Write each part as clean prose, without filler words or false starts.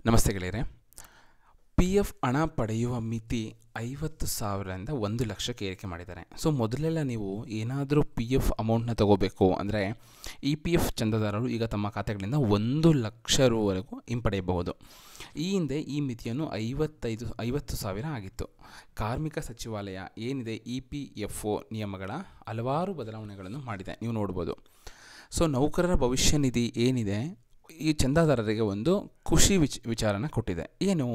ನಮಸ್ತೆ ಗೆಳೆಯರೆ. P F ಹಣ ಪಡೆಯುವ ಮಿತಿ 50,000ರಿಂದ 1,00,000ಕ್ಕೆ ಏರಿಕೆ ಮಾಡಿದ್ದಾರೆ. ಸೊ ಮೊದಲೆಲ್ಲ ನೀವು ಏನಾದರೂ ಪಿ ಎಫ್ ಅಮೌಂಟ್ನ ತೊಗೋಬೇಕು ಅಂದರೆ ಇ ಪಿ ಎಫ್ ಚಂದಾದಾರರು ಈಗ ತಮ್ಮ ಖಾತೆಗಳಿಂದ 1,00,000 ರೂವರೆಗೂ ಹಿಂಪಡೆಯಬಹುದು. ಈ ಹಿಂದೆ ಈ ಮಿತಿಯನ್ನು 50,000 ಆಗಿತ್ತು. ಕಾರ್ಮಿಕ ಸಚಿವಾಲಯ ಏನಿದೆ ಇ ಪಿ ಎಫ್ ಒ ನಿಯಮಗಳ ಹಲವಾರು ಬದಲಾವಣೆಗಳನ್ನು ಮಾಡಿದೆ, ನೀವು ನೋಡ್ಬೋದು. ಸೊ ನೌಕರರ ಭವಿಷ್ಯ ನಿಧಿ ಏನಿದೆ ಈ ಚಂದಾದಾರರಿಗೆ ಒಂದು ಖುಷಿ ವಿಚಾರನ ಕೊಟ್ಟಿದೆ. ಏನು?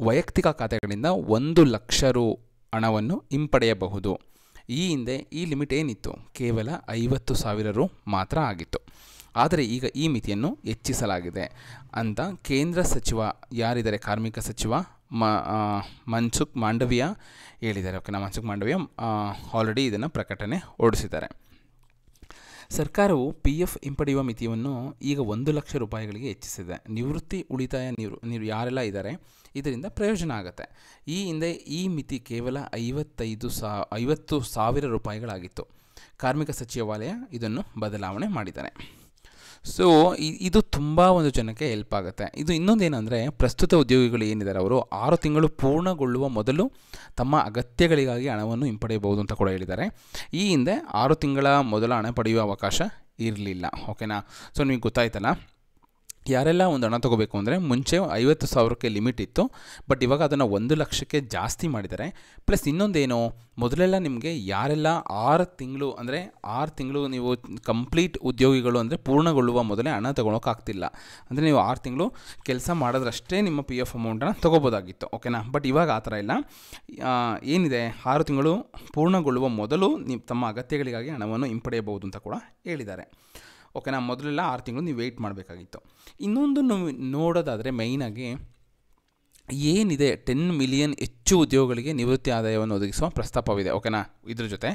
ವೈಯಕ್ತಿಕ ಖಾತೆಗಳಿಂದ 1,00,000 ರು ಹಣವನ್ನು ಹಿಂಪಡೆಯಬಹುದು. ಈ ಹಿಂದೆ ಈ ಲಿಮಿಟ್ ಏನಿತ್ತು? ಕೇವಲ 50,000 ರು ಮಾತ್ರ ಆಗಿತ್ತು. ಆದರೆ ಈಗ ಈ ಮಿತಿಯನ್ನು ಹೆಚ್ಚಿಸಲಾಗಿದೆ ಅಂತ ಕೇಂದ್ರ ಸಚಿವ ಯಾರಿದ್ದಾರೆ, ಕಾರ್ಮಿಕ ಸಚಿವ ಮನ್ಸುಖ್ ಮಾಂಡವಿಯಾ ಹೇಳಿದ್ದಾರೆ. ಓಕೆನಾ, ಮನ್ಸುಖ್ ಮಾಂಡವಿಯಾ ಆಲ್ರೆಡಿ ಇದನ್ನು ಪ್ರಕಟಣೆ ಹೊರಡಿಸಿದ್ದಾರೆ. ಸರ್ಕಾರವು ಪಿ ಎಫ್ ಹಿಂಪಡೆಯುವ ಮಿತಿಯನ್ನು ಈಗ 1,00,000 ರೂಪಾಯಿಗಳಿಗೆ ಹೆಚ್ಚಿಸಿದೆ. ನಿವೃತ್ತಿ ಉಳಿತಾಯ ನೀವು ಯಾರೆಲ್ಲ ಇದ್ದಾರೆ ಇದರಿಂದ ಪ್ರಯೋಜನ ಆಗುತ್ತೆ. ಈ ಹಿಂದೆ ಈ ಮಿತಿ ಕೇವಲ 50,000 ರೂಪಾಯಿಗಳಾಗಿತ್ತು. ಕಾರ್ಮಿಕ ಸಚಿವಾಲಯ ಇದನ್ನು ಬದಲಾವಣೆ ಮಾಡಿದ್ದಾರೆ. ಸೊ ಇದು ತುಂಬ ಒಂದು ಜನಕ್ಕೆ ಹೆಲ್ಪ್ ಆಗುತ್ತೆ. ಇದು ಇನ್ನೊಂದೇನೆಂದರೆ, ಪ್ರಸ್ತುತ ಉದ್ಯೋಗಿಗಳು ಏನಿದ್ದಾರೆ ಅವರು 6 ತಿಂಗಳು ಪೂರ್ಣಗೊಳ್ಳುವ ಮೊದಲು ತಮ್ಮ ಅಗತ್ಯಗಳಿಗಾಗಿ ಹಣವನ್ನು ಹಿಂಪಡೆಯಬಹುದು ಅಂತ ಕೂಡ ಹೇಳಿದ್ದಾರೆ. ಈ ಹಿಂದೆ 6 ತಿಂಗಳ ಮೊದಲ ಹಣ ಪಡೆಯುವ ಅವಕಾಶ ಇರಲಿಲ್ಲ. ಓಕೆನಾ, ಸೊ ನಿಮಗೆ ಗೊತ್ತಾಯ್ತಲ್ಲ. ಯಾರೆಲ್ಲ ಒಂದು ಹಣ ತೊಗೋಬೇಕು ಅಂದರೆ ಮುಂಚೆ 50,000ಕ್ಕೆ ಲಿಮಿಟ್ ಇತ್ತು, ಬಟ್ ಇವಾಗ ಅದನ್ನು 1,00,000ಕ್ಕೆ ಜಾಸ್ತಿ ಮಾಡಿದ್ದಾರೆ. ಪ್ಲಸ್ ಇನ್ನೊಂದೇನು, ಮೊದಲೆಲ್ಲ ನಿಮಗೆ ಯಾರೆಲ್ಲ 6 ತಿಂಗಳು ನೀವು ಕಂಪ್ಲೀಟ್ ಉದ್ಯೋಗಿಗಳು ಅಂದರೆ ಪೂರ್ಣಗೊಳ್ಳುವ ಮೊದಲೇ ಹಣ ತೊಗೊಳೋಕ್ಕಾಗ್ತಿಲ್ಲ. ಅಂದರೆ ನೀವು 6 ತಿಂಗಳು ಕೆಲಸ ಮಾಡಿದ್ರಷ್ಟೇ ನಿಮ್ಮ ಪಿ ಎಫ್ ಅಮೌಂಟನ್ನು ತೊಗೋಬೋದಾಗಿತ್ತು. ಓಕೆನಾ, ಬಟ್ ಇವಾಗ ಆ ಥರ ಇಲ್ಲ. ಏನಿದೆ, 6 ತಿಂಗಳು ಪೂರ್ಣಗೊಳ್ಳುವ ಮೊದಲು ನೀವು ತಮ್ಮ ಅಗತ್ಯಗಳಿಗಾಗಿ ಹಣವನ್ನು ಹಿಂಪಡೆಯಬಹುದು ಅಂತ ಕೂಡ ಹೇಳಿದ್ದಾರೆ. ಓಕೆನಾ, ಮೊದಲೆಲ್ಲ 6 ತಿಂಗಳು ನೀವು ವೆಯ್ಟ್ ಮಾಡಬೇಕಾಗಿತ್ತು. ಇನ್ನೊಂದು ನೋಡೋದಾದರೆ ಮೈನಾಗಿ ಏನಿದೆ, 10 ಮಿಲಿಯನ್ ಹೆಚ್ಚು ಉದ್ಯೋಗಗಳಿಗೆ ನಿವೃತ್ತಿ ಆದಾಯವನ್ನು ಒದಗಿಸುವ ಪ್ರಸ್ತಾಪವಿದೆ. ಓಕೆನಾ, ಇದ್ರ ಜೊತೆ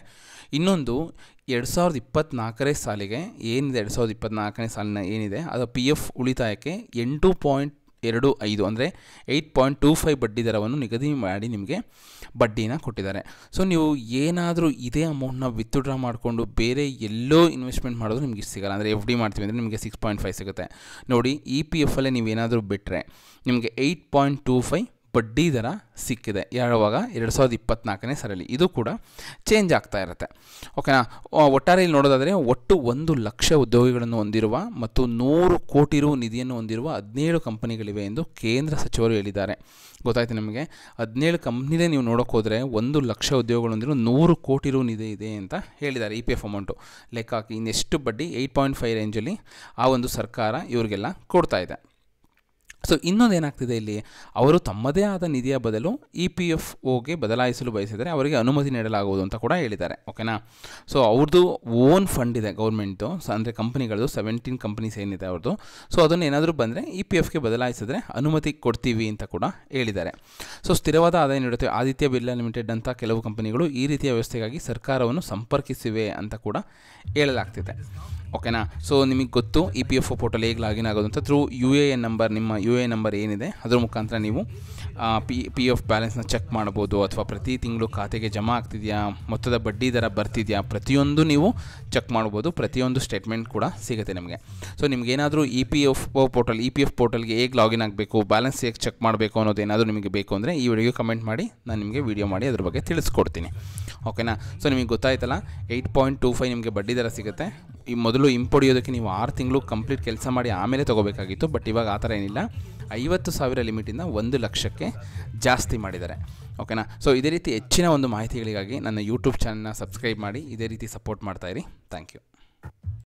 ಇನ್ನೊಂದು 2024 ಸಾಲಿಗೆ ಏನಿದೆ, 2024 ಸಾಲಿನ ಏನಿದೆ ಅದು ಪಿ ಎಫ್ ಉಳಿತಾಯಕ್ಕೆ 8.25 ಅಂದರೆ 8.25 ಬಡ್ಡಿ ದರವನ್ನು ನಿಗದಿ ಮಾಡಿ ನಿಮಗೆ ಬಡ್ಡಿನ ಕೊಟ್ಟಿದ್ದಾರೆ. ಸೊ ನೀವು ಏನಾದರೂ ಇದೇ ಅಮೌಂಟ್ನ ವಿತ್ಡ್ರಾ ಮಾಡಿಕೊಂಡು ಬೇರೆ ಎಲ್ಲೋ ಇನ್ವೆಸ್ಟ್ಮೆಂಟ್ ಮಾಡೋದು ನಿಮಗೆ ಸಿಗೋಲ್ಲ. ಅಂದರೆ ಎಫ್ ಡಿ ಮಾಡ್ತೀವಿ ಅಂದರೆ ನಿಮಗೆ 6.5 ಸಿಗುತ್ತೆ. ನೋಡಿ, ಇ ಪಿ ಎಫಲ್ಲೇ ನೀವು ಏನಾದರೂ ಬಿಟ್ಟರೆ ನಿಮಗೆ 8.25 ಬಡ್ಡಿ ದರ ಸಿಕ್ಕಿದೆ. ಯಾವಾಗ 2024 ಸಾಲಲ್ಲಿ. ಇದು ಕೂಡ ಚೇಂಜ್ ಆಗ್ತಾ ಇರುತ್ತೆ. ಓಕೆನಾ, ಒಟ್ಟಾರೆ ಇಲ್ಲಿ ನೋಡೋದಾದರೆ ಒಟ್ಟು 1,00,000 ಉದ್ಯೋಗಿಗಳನ್ನು ಹೊಂದಿರುವ ಮತ್ತು 100 ಕೋಟಿ ರು ನಿಧಿಯನ್ನು ಹೊಂದಿರುವ 17 ಕಂಪನಿಗಳಿವೆ ಎಂದು ಕೇಂದ್ರ ಸಚಿವರು ಹೇಳಿದ್ದಾರೆ. ಗೊತ್ತಾಯ್ತು ನಿಮಗೆ, 17 ಕಂಪ್ನಿನೇ ನೀವು ನೋಡೋಕೆ ಹೋದರೆ 1,00,000 ಉದ್ಯೋಗಗಳು ಹೊಂದಿರೋ 100 ಕೋಟಿ ರು ನಿಧಿ ಇದೆ ಅಂತ ಹೇಳಿದ್ದಾರೆ. ಇ ಪಿ ಎಫ್ ಅಮೌಂಟು ಲೆಕ್ಕ ಹಾಕಿ ಇನ್ನೆಷ್ಟು ಬಡ್ಡಿ 8.5 ರೇಂಜಲ್ಲಿ ಆ ಒಂದು ಸರ್ಕಾರ ಇವರಿಗೆಲ್ಲ ಕೊಡ್ತಾ ಇದೆ. ಸೊ ಇನ್ನೊಂದೇನಾಗ್ತಿದೆ ಇಲ್ಲಿ, ಅವರು ತಮ್ಮದೇ ಆದ ನಿಧಿಯ ಬದಲು ಇ ಪಿ ಎಫ್ ಒಗೆ ಬದಲಾಯಿಸಲು ಬಯಸಿದರೆ ಅವರಿಗೆ ಅನುಮತಿ ನೀಡಲಾಗುವುದು ಅಂತ ಕೂಡ ಹೇಳಿದ್ದಾರೆ. ಓಕೆನಾ, ಸೊ ಅವ್ರದ್ದು ಓನ್ ಫಂಡ್ ಇದೆ ಗೌರ್ಮೆಂಟ್ದು, ಅಂದರೆ ಕಂಪ್ನಿಗಳದ್ದು 17 ಕಂಪ್ನೀಸ್ ಏನಿದೆ ಅವ್ರದ್ದು. ಸೊ ಅದನ್ನು ಏನಾದರೂ ಬಂದರೆ ಇ ಪಿ ಎಫ್ಗೆ ಬದಲಾಯಿಸಿದ್ರೆ ಅನುಮತಿ ಕೊಡ್ತೀವಿ ಅಂತ ಕೂಡ ಹೇಳಿದ್ದಾರೆ. ಸೊ ಸ್ಥಿರವಾದ ಆದಾಯ ನೀಡುತ್ತೆ ಆದಿತ್ಯ ಬಿರ್ಲಾ ಲಿಮಿಟೆಡ್ ಅಂತ ಕೆಲವು ಕಂಪನಿಗಳು ಈ ರೀತಿಯ ವ್ಯವಸ್ಥೆಗಾಗಿ ಸರ್ಕಾರವನ್ನು ಸಂಪರ್ಕಿಸಿವೆ ಅಂತ ಕೂಡ ಹೇಳಲಾಗ್ತಿದೆ. ಓಕೆನಾ, ಸೊ ನಿಮಗೆ ಗೊತ್ತು E P F O portal ಹೇಗೆ ಲಾಗಿನ್ ಆಗೋದು ಅಂತ. Through U A N number, ನಿಮ್ಮ ಯು ಎ ಎನ್ ನಂಬರ್ ಏನಿದೆ ಅದರ ಮುಖಾಂತರ ನೀವು ಪಿ ಎಫ್ ಬ್ಯಾಲೆನ್ಸ್ನ ಚೆಕ್ ಮಾಡ್ಬೋದು, ಅಥವಾ ಪ್ರತಿ ತಿಂಗಳು ಖಾತೆಗೆ ಜಮಾ ಆಗ್ತಿದೆಯಾ, ಮೊತ್ತದ ಬಡ್ಡಿ ದರ ಬರ್ತಿದೆಯಾ, ಪ್ರತಿಯೊಂದು ನೀವು ಚೆಕ್ ಮಾಡ್ಬೋದು. ಪ್ರತಿಯೊಂದು ಸ್ಟೇಟ್ಮೆಂಟ್ ಕೂಡ ಸಿಗುತ್ತೆ ನಿಮಗೆ. ಸೊ ನಿಮಗೇನಾದರೂ ಇ ಪಿ ಎಫ್ ಪೋರ್ಟಲ್ಗೆ ಹೇಗೆ ಲಾಗಿನ್ ಆಗಬೇಕು, ಬ್ಯಾಲೆನ್ಸ್ ಹೇಗೆ ಚೆಕ್ ಮಾಡಬೇಕು ಅನ್ನೋದು ಏನಾದರೂ ನಿಮಗೆ ಬೇಕು ಅಂದರೆ ಈ ವಿಡಿಯೋಗೆ ಕಮೆಂಟ್ ಮಾಡಿ, ನಾನು ನಿಮಗೆ ವಿಡಿಯೋ ಮಾಡಿ ಅದ್ರ ಬಗ್ಗೆ ತಿಳಿಸ್ಕೊಡ್ತೀನಿ. ಓಕೆನಾ, ಸೊ ನಿಮಗೆ ಗೊತ್ತಾಯ್ತಲ್ಲ, 8.25 ನಿಮಗೆ ಬಡ್ಡಿ ದರ ಸಿಗುತ್ತೆ. ಈ ಮೊದಲು ಹಿಂಪಡೆಯೋದಕ್ಕೆ ನೀವು 6 ತಿಂಗಳು ಕಂಪ್ಲೀಟ್ ಕೆಲಸ ಮಾಡಿ ಆಮೇಲೆ ತೊಗೋಬೇಕಾಗಿತ್ತು, ಬಟ್ ಇವಾಗ ಆ ಥರ ಏನಿಲ್ಲ. 50,000 ಲಿಮಿಟಿಂದ 1,00,000ಕ್ಕೆ ಜಾಸ್ತಿ ಮಾಡಿದ್ದಾರೆ. ಓಕೆನಾ, ಸೊ ಇದೇ ರೀತಿ ಹೆಚ್ಚಿನ ಒಂದು ಮಾಹಿತಿಗಳಿಗಾಗಿ ನನ್ನ ಯೂಟ್ಯೂಬ್ ಚಾನಲ್ನ ಸಬ್ಸ್ಕ್ರೈಬ್ ಮಾಡಿ ಇದೇ ರೀತಿ ಸಪೋರ್ಟ್ ಮಾಡ್ತಾಯಿರಿ. Thank you.